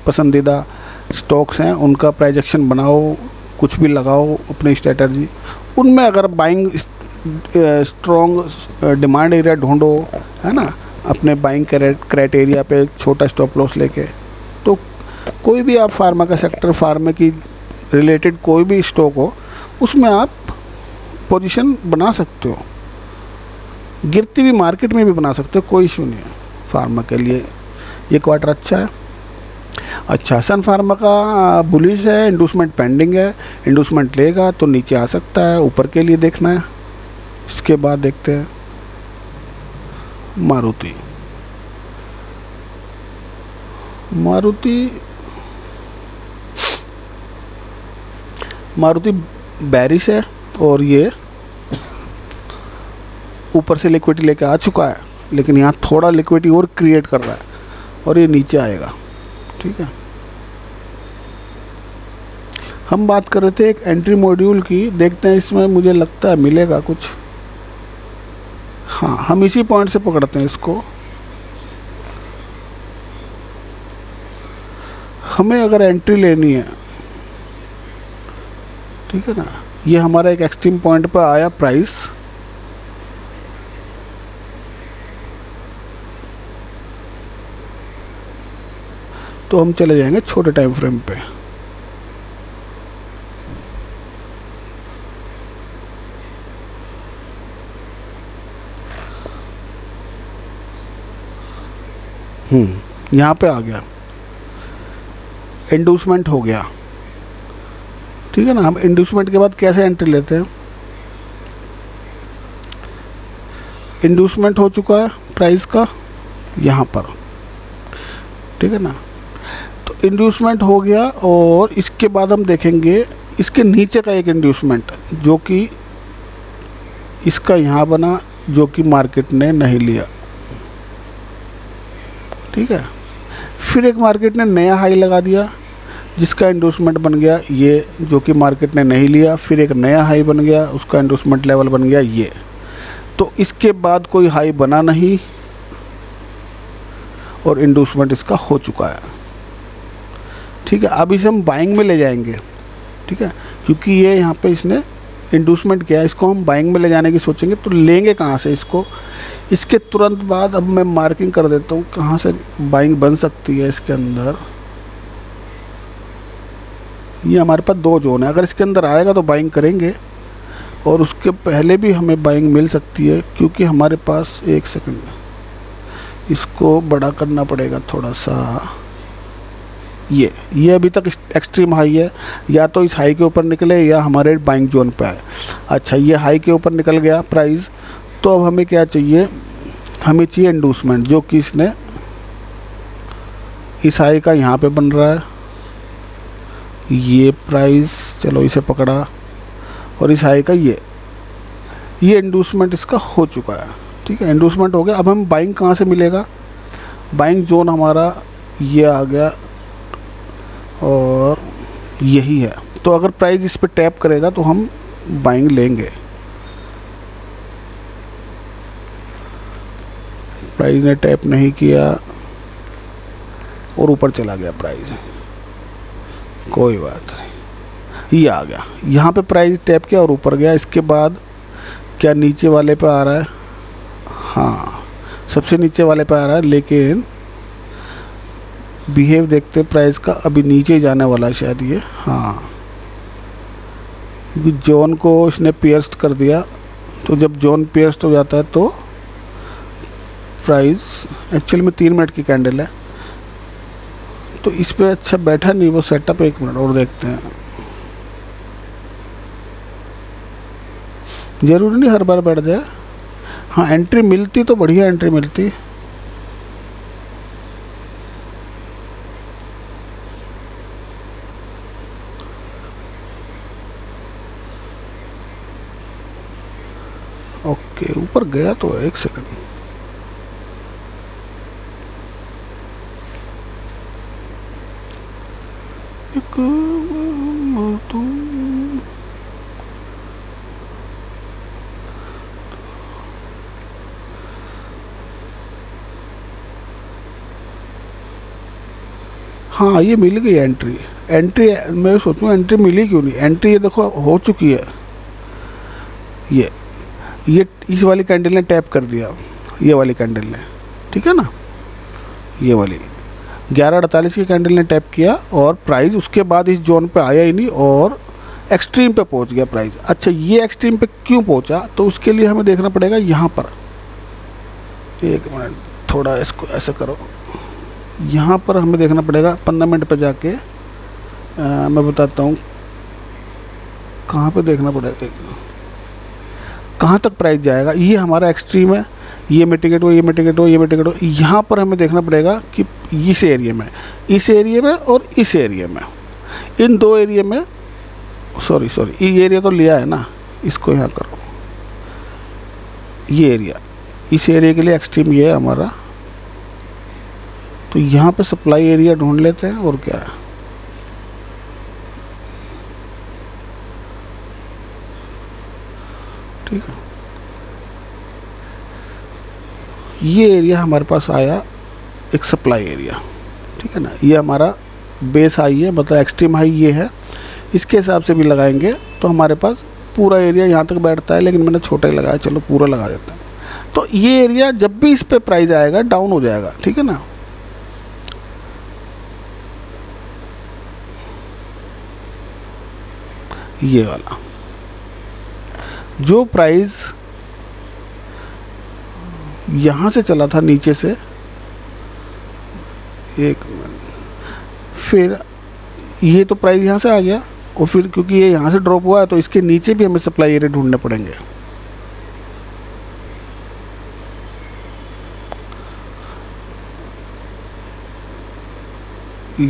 पसंदीदा स्टॉक्स हैं उनका प्राइजेक्शन बनाओ, कुछ भी लगाओ अपनी स्ट्रेटजी, उनमें अगर बाइंग स्ट्रॉन्ग डिमांड एरिया ढूंढो, है ना, अपने बाइंग क्राइटेरिया पे छोटा स्टॉप लॉस लेके, तो कोई भी आप फार्मा का सेक्टर, फार्मा की रिलेटेड कोई भी स्टॉक हो उसमें आप पोजीशन बना सकते हो। गिरती हुई मार्केट में भी बना सकते हो, कोई इशू नहीं है। फार्मा के लिए ये क्वार्टर अच्छा है। अच्छा, सन फार्मा का बुलिश है, इंड्यूसमेंट पेंडिंग है, इंड्यूसमेंट लेगा तो नीचे आ सकता है, ऊपर के लिए देखना है। इसके बाद देखते हैं मारुति बेरिश है और ये ऊपर से लिक्विडिटी लेके आ चुका है, लेकिन यहाँ थोड़ा लिक्विडिटी और क्रिएट कर रहा है और ये नीचे आएगा। ठीक है, हम बात कर रहे थे एक एंट्री मॉड्यूल की, देखते हैं इसमें मुझे लगता है मिलेगा कुछ। हाँ, हम इसी पॉइंट से पकड़ते हैं इसको। हमें अगर एंट्री लेनी है, ठीक है ना, ये हमारा एक एक्सट्रीम पॉइंट पर आया प्राइस, तो हम चले जाएंगे छोटे टाइम फ्रेम पे। यहाँ पे आ गया, इंड्यूसमेंट हो गया। ठीक है ना, हम इंड्यूसमेंट के बाद कैसे एंट्री लेते हैं। इंड्यूसमेंट हो चुका है प्राइस का यहाँ पर, ठीक है ना, तो इंड्यूसमेंट हो गया और इसके बाद हम देखेंगे इसके नीचे का एक इंड्यूसमेंट जो कि इसका यहाँ बना, जो कि मार्केट ने नहीं लिया। ठीक है, फिर एक मार्केट ने नया हाई लगा दिया जिसका इंड्यूसमेंट बन गया ये, जो कि मार्केट ने नहीं लिया। फिर एक नया हाई बन गया, उसका इंड्यूसमेंट लेवल बन गया ये। तो इसके बाद कोई हाई बना नहीं और इंड्यूसमेंट इसका हो चुका है। ठीक है, अब इसे हम बाइंग में ले जाएंगे। ठीक है, क्योंकि ये यहाँ पे इसने इंड्यूसमेंट किया, इसको हम बाइंग में ले जाने की सोचेंगे तो लेंगे कहाँ से इसको। इसके तुरंत बाद अब मैं मार्किंग कर देता हूँ कहाँ से बाइंग बन सकती है। इसके अंदर ये हमारे पास दो जोन है, अगर इसके अंदर आएगा तो बाइंग करेंगे और उसके पहले भी हमें बाइंग मिल सकती है, क्योंकि हमारे पास, एक सेकंड, इसको बड़ा करना पड़ेगा थोड़ा सा। ये अभी तक एक्सट्रीम हाई है, या तो इस हाई के ऊपर निकले या हमारे बाइंग जोन पे आए। अच्छा, ये हाई के ऊपर निकल गया प्राइस, तो अब हमें क्या चाहिए, हमें चाहिए इंड्यूसमेंट, जो कि इसने इस हाई का यहाँ पे बन रहा है ये प्राइस, चलो इसे पकड़ा, और इस हाई का ये इंड्यूसमेंट इसका हो चुका है। ठीक है, इंड्यूसमेंट हो गया। अब हम बाइंग कहाँ से मिलेगा, बाइंग जोन हमारा ये आ गया और यही है। तो अगर प्राइस इस पे टैप करेगा तो हम बाइंग लेंगे। प्राइस ने टैप नहीं किया और ऊपर चला गया प्राइस, कोई बात नहीं, ये आ गया। यहाँ पे प्राइस टैप किया और ऊपर गया। इसके बाद क्या नीचे वाले पे आ रहा है, हाँ सबसे नीचे वाले पे आ रहा है, लेकिन बिहेव देखते प्राइस का अभी नीचे ही जाने वाला है शायद ये, हाँ क्योंकि जोन को इसने पियर्स्ट कर दिया। तो जब जोन पियर्स्ट हो जाता है तो प्राइस, एक्चुअली में 3 मिनट की कैंडल है तो इस पे अच्छा बैठा नहीं वो सेटअप। 1 मिनट और देखते हैं, ज़रूरी नहीं हर बार बैठ जाए। हाँ एंट्री मिलती तो बढ़िया एंट्री मिलती। ओके ऊपर गया तो 1 सेकंड, हाँ ये मिल गई एंट्री। मैं सोचूं एंट्री मिली क्यों नहीं, एंट्री ये देखो हो चुकी है। ये इस वाली कैंडल ने टैप कर दिया, ये वाली कैंडल ने, ठीक है ना, ये वाली 11:48 की कैंडल ने टैप किया और प्राइस उसके बाद इस जोन पे आया ही नहीं और एक्सट्रीम पे पहुंच गया प्राइस। अच्छा ये एक्सट्रीम पे क्यों पहुंचा, तो उसके लिए हमें देखना पड़ेगा यहाँ पर। 1 मिनट थोड़ा इसको ऐसे करो, यहाँ पर हमें देखना पड़ेगा 15 मिनट पे जाके। मैं बताता हूँ कहाँ पे देखना पड़ेगा, कहाँ तक प्राइस जाएगा। ये हमारा एक्सट्रीम है, ये मिटिगेट हो, ये मिटिगेट हो, ये मिटिगेट हो। यहाँ पर हमें देखना पड़ेगा कि इस एरिया में, इस एरिया में और इस एरिया में, इन 2 एरिया में, सॉरी ये एरिया तो लिया है ना, इसको यहाँ करो, ये एरिया, इस एरिया के लिए एक्सट्रीम ये है हमारा। तो यहाँ पे सप्लाई एरिया ढूंढ लेते हैं और क्या है। ठीक है, ये एरिया हमारे पास आया एक सप्लाई एरिया, ठीक है ना, ये हमारा बेस हाई है, मतलब एक्सट्रीम हाई ये है। इसके हिसाब से भी लगाएंगे तो हमारे पास पूरा एरिया यहाँ तक बैठता है, लेकिन मैंने छोटा ही लगाया, चलो पूरा लगा देता है। तो ये एरिया जब भी इस पे प्राइस आएगा डाउन हो जाएगा, ठीक है ना। ये वाला जो प्राइस यहाँ से चला था नीचे से, 1 मिनट, फिर ये तो प्राइस यहाँ से आ गया और फिर क्योंकि ये यहाँ से ड्रॉप हुआ है तो इसके नीचे भी हमें सप्लाई एरिया ढूंढने पड़ेंगे।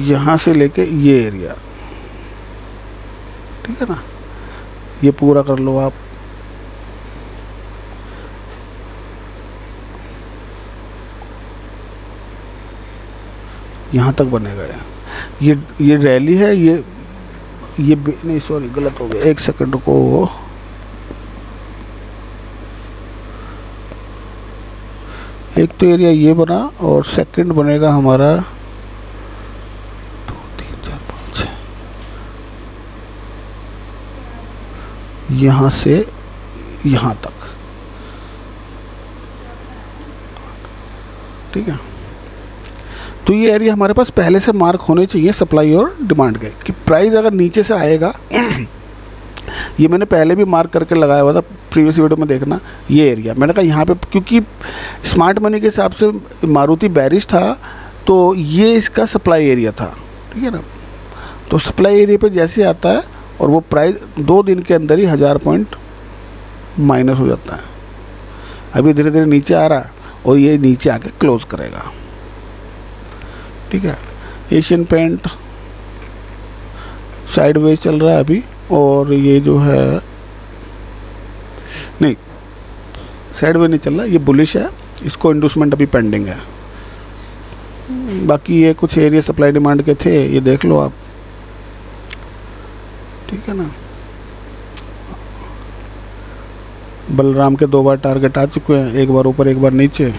यहाँ से लेके ये एरिया, ठीक है ना, ये पूरा कर लो आप। यहाँ तक बनेगा ये रैली है, ये नहीं सॉरी गलत हो गया, 1 सेकंड को। एक तो एरिया ये बना और सेकंड बनेगा हमारा 2 3 4 5 6, यहाँ से यहाँ तक, ठीक है। तो ये एरिया हमारे पास पहले से मार्क होने चाहिए सप्लाई और डिमांड के, कि प्राइस अगर नीचे से आएगा ये मैंने पहले भी मार्क करके लगाया हुआ था, प्रीवियस वीडियो में देखना। ये एरिया मैंने कहा यहाँ पे, क्योंकि स्मार्ट मनी के हिसाब से मारुति बेरिश था तो ये इसका सप्लाई एरिया था, ठीक है ना। तो सप्लाई एरिया पे जैसे आता है और वो प्राइस 2 दिन के अंदर ही 1000 पॉइंट माइनस हो जाता है। अभी धीरे धीरे नीचे आ रहा है और ये नीचे आके क्लोज करेगा, ठीक है। एशियन पेंट साइडवेज चल रहा है अभी, और ये जो है नहीं साइडवेज नहीं चल रहा, ये बुलिश है, इसको इंडूसमेंट अभी पेंडिंग है। बाकी ये कुछ एरिया सप्लाई डिमांड के थे, ये देख लो आप, ठीक है ना। बलराम के 2 बार टारगेट आ चुके हैं, एक बार ऊपर एक बार नीचे।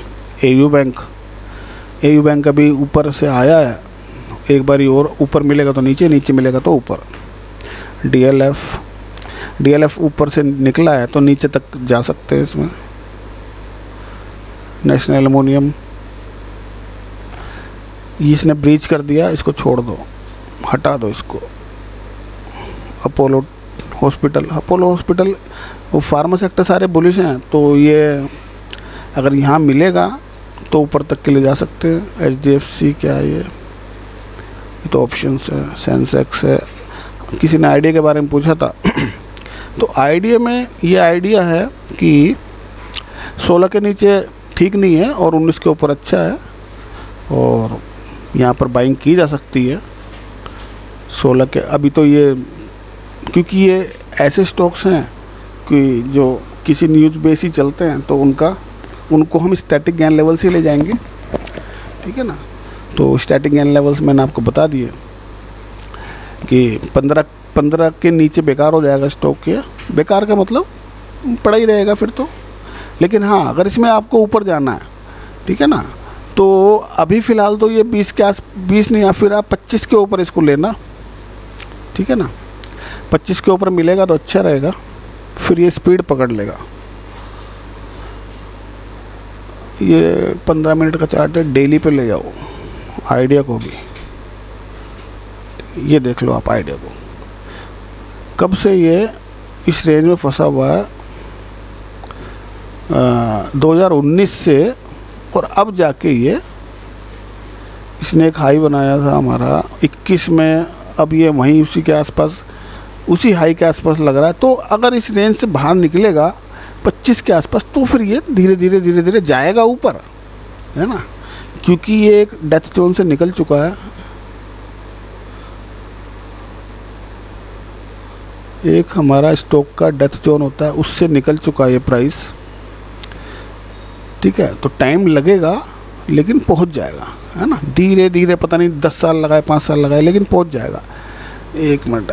एयू बैंक अभी ऊपर से आया है, एक बार और ऊपर मिलेगा तो नीचे, नीचे मिलेगा तो ऊपर। डीएलएफ ऊपर से निकला है तो नीचे तक जा सकते हैं इसमें। नेशनल एल्युमिनियम इसने ब्रीच कर दिया, इसको छोड़ दो, हटा दो इसको। अपोलो हॉस्पिटल वो फार्मा सेक्टर सारे बुलिश हैं, तो ये अगर यहाँ मिलेगा तो ऊपर तक के लिए जा सकते हैं। HDFC क्या है ये तो ऑप्शंस है, सेंसेक्स है। किसी ने आइडिया के बारे में पूछा था तो आइडिया में ये आइडिया है कि 16 के नीचे ठीक नहीं है और 19 के ऊपर अच्छा है, और यहाँ पर बाइंग की जा सकती है 16 के। अभी तो ये क्योंकि ये ऐसे स्टॉक्स हैं कि जो किसी न्यूज़ बेस ही चलते हैं, तो उनको हम स्टैटिक गेन लेवल से ले जाएंगे, ठीक है ना। तो स्टैटिक गेन लेवल्स मैंने आपको बता दिए कि 15 के नीचे बेकार हो जाएगा स्टॉक के। बेकार का मतलब पड़ा ही रहेगा फिर तो। लेकिन हाँ, अगर इसमें आपको ऊपर जाना है, ठीक है ना, तो अभी फ़िलहाल तो ये 20 नहीं, या फिर आप 25 के ऊपर इसको लेना, ठीक है ना। 25 के ऊपर मिलेगा तो अच्छा रहेगा, फिर ये स्पीड पकड़ लेगा। ये 15 मिनट का चार्ट है, डेली पे ले जाओ आइडिया को भी, ये देख लो आप आइडिया को। कब से ये इस रेंज में फंसा हुआ है, 2019 से, और अब जाके ये इसने एक हाई बनाया था हमारा 21 में, अब ये वहीं उसी के आसपास, उसी हाई के आसपास लग रहा है। तो अगर इस रेंज से बाहर निकलेगा 25 के आसपास, तो फिर ये धीरे धीरे जाएगा ऊपर, है ना, क्योंकि ये एक डेथ जोन से निकल चुका है। एक हमारा स्टॉक का डेथ जोन होता है, उससे निकल चुका है ये प्राइस, ठीक है। तो टाइम लगेगा लेकिन पहुंच जाएगा, है ना, धीरे धीरे। पता नहीं 10 साल लगाए, 5 साल लगाए, लेकिन पहुंच जाएगा। 1 मिनट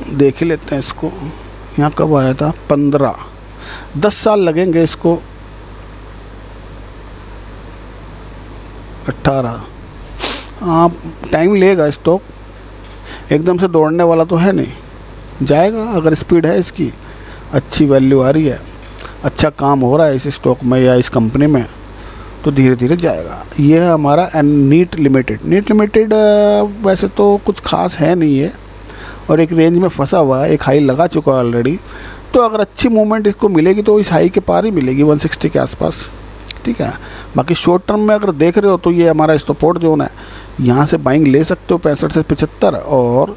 देख ही लेते हैं इसको, यहाँ कब आया था, 10 साल लगेंगे इसको, 18। हाँ, टाइम लेगा स्टॉक, एकदम से दौड़ने वाला तो है नहीं, जाएगा। अगर स्पीड है इसकी, अच्छी वैल्यू आ रही है, अच्छा काम हो रहा है इस स्टॉक में या इस कंपनी में, तो धीरे धीरे जाएगा। ये है हमारा नीट लिमिटेड। वैसे तो कुछ खास है नहीं है, और एक रेंज में फंसा हुआ है, एक हाई लगा चुका है ऑलरेडी। तो अगर अच्छी मूवमेंट इसको मिलेगी तो इस हाई के पार ही मिलेगी, 160 के आसपास, ठीक है। बाकी शॉर्ट टर्म में अगर देख रहे हो तो ये हमारा सपोर्ट जोन है, यहाँ से बाइंग ले सकते हो 65 से 75, और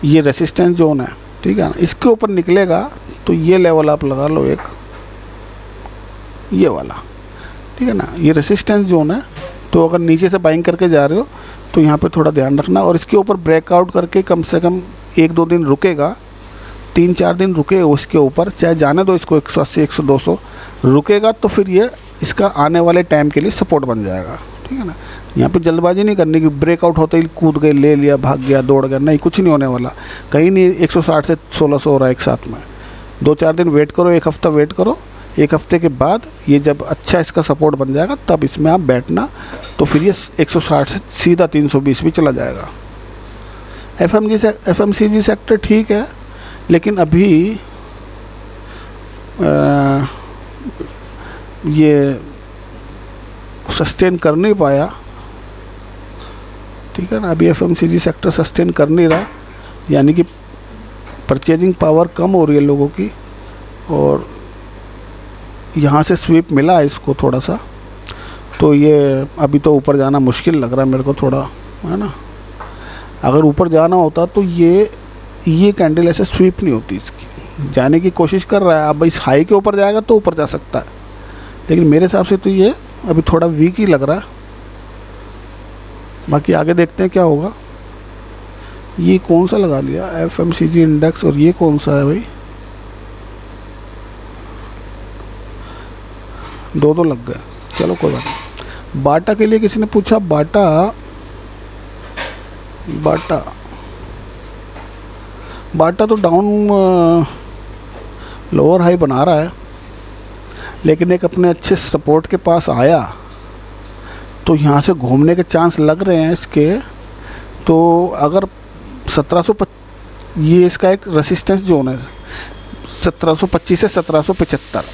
ये रेसिस्टेंस जोन है, ठीक है ना। इसके ऊपर निकलेगा तो ये लेवल आप लगा लो एक, ये वाला, ठीक है ना, ये रेसिस्टेंस जोन है। तो अगर नीचे से बाइंग करके जा रहे हो तो यहाँ पे थोड़ा ध्यान रखना, और इसके ऊपर ब्रेकआउट करके कम से कम 1-2 दिन रुकेगा, 3-4 दिन रुकेगा उसके ऊपर, चाहे जाने दो इसको 180, 100-200 रुकेगा, तो फिर ये इसका आने वाले टाइम के लिए सपोर्ट बन जाएगा, ठीक है ना। यहाँ पे जल्दबाजी नहीं करनी कि ब्रेकआउट होते ही कूद गए, ले लिया, भाग गया, दौड़ गया, नहीं, कुछ नहीं होने वाला। कहीं नहीं 160 से 1600 हो रहा है एक साथ में। 2-4 दिन वेट करो, 1 हफ्ता वेट करो, 1 हफ्ते के बाद ये जब अच्छा इसका सपोर्ट बन जाएगा तब इसमें आप बैठना, तो फिर ये 160 से सीधा 320 भी चला जाएगा। FMCG सेक्टर ठीक है, लेकिन अभी ये सस्टेन कर नहीं पाया, ठीक है ना। अभी FMCG सेक्टर सस्टेन कर नहीं रहा, यानी कि परचेजिंग पावर कम हो रही है लोगों की, और यहाँ से स्वीप मिला है इसको थोड़ा सा, तो ये अभी तो ऊपर जाना मुश्किल लग रहा है मेरे को थोड़ा, है ना। अगर ऊपर जाना होता तो ये कैंडल ऐसे स्वीप नहीं होती, इसकी जाने की कोशिश कर रहा है। अब इस हाई के ऊपर जाएगा तो ऊपर जा सकता है, लेकिन मेरे हिसाब से तो ये अभी थोड़ा वीक ही लग रहा है, बाकी आगे देखते हैं क्या होगा। ये कौन सा लगा लिया FMCG इंडेक्स, और ये कौन सा है भाई, दो लग गए। चलो कोई बात नहीं। बाटा के लिए किसी ने पूछा, बाटा तो डाउन लोअर हाई बना रहा है, लेकिन एक अपने अच्छे सपोर्ट के पास आया, तो यहाँ से घूमने के चांस लग रहे हैं इसके। तो अगर 1700, ये इसका एक रेसिस्टेंस जोन है 1725 से 1775,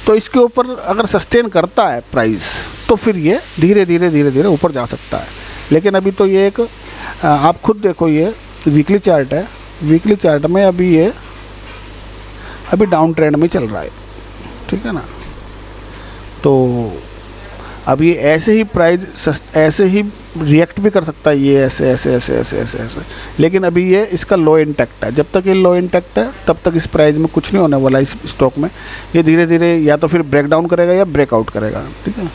तो इसके ऊपर अगर सस्टेन करता है प्राइस, तो फिर ये धीरे धीरे ऊपर जा सकता है। लेकिन अभी तो ये एक आप खुद देखो, ये वीकली चार्ट है, वीकली चार्ट में अभी ये डाउन ट्रेंड में चल रहा है, ठीक है ना। तो अब ये ऐसे ही प्राइस ऐसे ही रिएक्ट भी कर सकता है, ये ऐसे, लेकिन अभी ये इसका लो इंटैक्ट है। जब तक ये लो इंटैक्ट है तब तक इस प्राइस में कुछ नहीं होने वाला। इस स्टॉक में ये धीरे धीरे या तो फिर ब्रेक डाउन करेगा या ब्रेकआउट करेगा, ठीक है।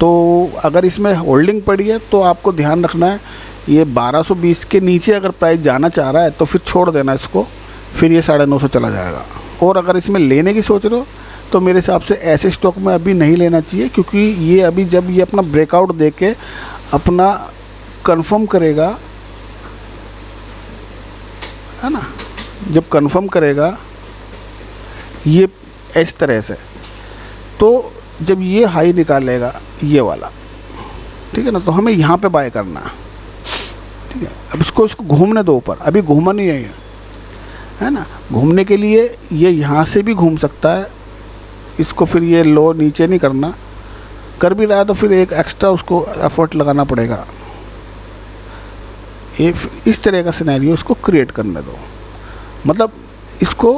तो अगर इसमें होल्डिंग पड़ी है तो आपको ध्यान रखना है, ये 1220 के नीचे अगर प्राइस जाना चाह रहा है तो फिर छोड़ देना इसको, फिर ये 950 चला जाएगा। और अगर इसमें लेने की सोच रहे हो तो मेरे हिसाब से ऐसे स्टॉक में अभी नहीं लेना चाहिए, क्योंकि ये अभी जब ये अपना ब्रेकआउट देके अपना कंफर्म करेगा, है ना, जब कंफर्म करेगा ये इस तरह से, तो जब ये हाई निकालेगा ये वाला, ठीक है ना, तो हमें यहाँ पे बाय करना है, ठीक है। अब इसको घूमने दो ऊपर, अभी घूमा नहीं है ना। घूमने के लिए ये यहाँ से भी घूम सकता है, इसको फिर ये लो नीचे नहीं करना, कर भी रहा है तो फिर एक एक्स्ट्रा उसको एफर्ट लगाना पड़ेगा। ये इस तरह का सिनेरियो इसको क्रिएट करने दो, मतलब इसको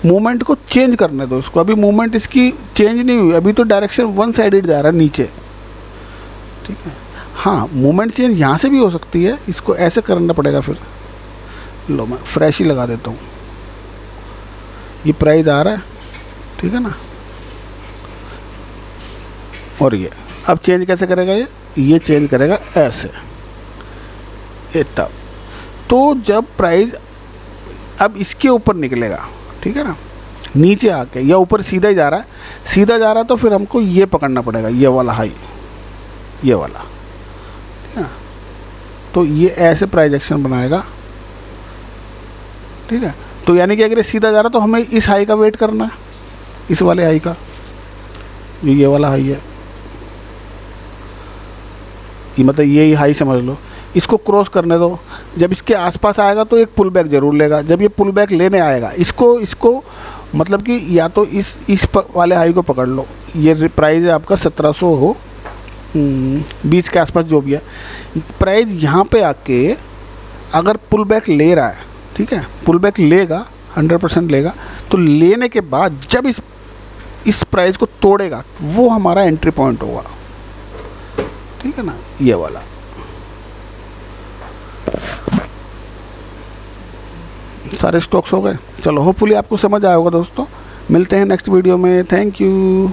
मूवमेंट को चेंज करने दो इसको। अभी मूवमेंट इसकी चेंज नहीं हुई, अभी तो डायरेक्शन वन साइडेड जा रहा है नीचे, ठीक है। हाँ, मूवमेंट चेंज यहाँ से भी हो सकती है, इसको ऐसे करना पड़ेगा। फिर लो मैं फ्रेश ही लगा देता हूँ, ये प्राइस आ रहा है, ठीक है ना। और ये अब चेंज कैसे करेगा, ये चेंज करेगा ऐसे, ये तब। तो जब प्राइस अब इसके ऊपर निकलेगा, ठीक है ना, नीचे आके या ऊपर सीधा ही जा रहा है, तो फिर हमको ये पकड़ना पड़ेगा, ये वाला हाई, ये वाला, ठीक है ना। तो ये ऐसे प्राइस एक्शन बनाएगा, ठीक है। तो यानी कि अगर ये सीधा जा रहा है तो हमें इस हाई का वेट करना है, इस वाले हाई का, जो ये वाला हाई है, ये मतलब ये हाई समझ लो। इसको क्रॉस करने दो, जब इसके आसपास आएगा तो एक पुल बैक जरूर लेगा। जब ये पुल बैक लेने आएगा, इसको मतलब कि या तो इस वाले हाई को पकड़ लो, ये प्राइस है आपका 1720 के आसपास जो भी है प्राइस, यहाँ पे आके अगर पुल बैक ले रहा है, ठीक है, पुल बैक लेगा 100% लेगा, तो लेने के बाद जब इस प्राइस को तोड़ेगा वो हमारा एंट्री पॉइंट होगा, ठीक है ना, ये वाला। सारे स्टॉक्स हो गए। चलो होपफुली आपको समझ आया होगा दोस्तों। मिलते हैं नेक्स्ट वीडियो में। Thank you.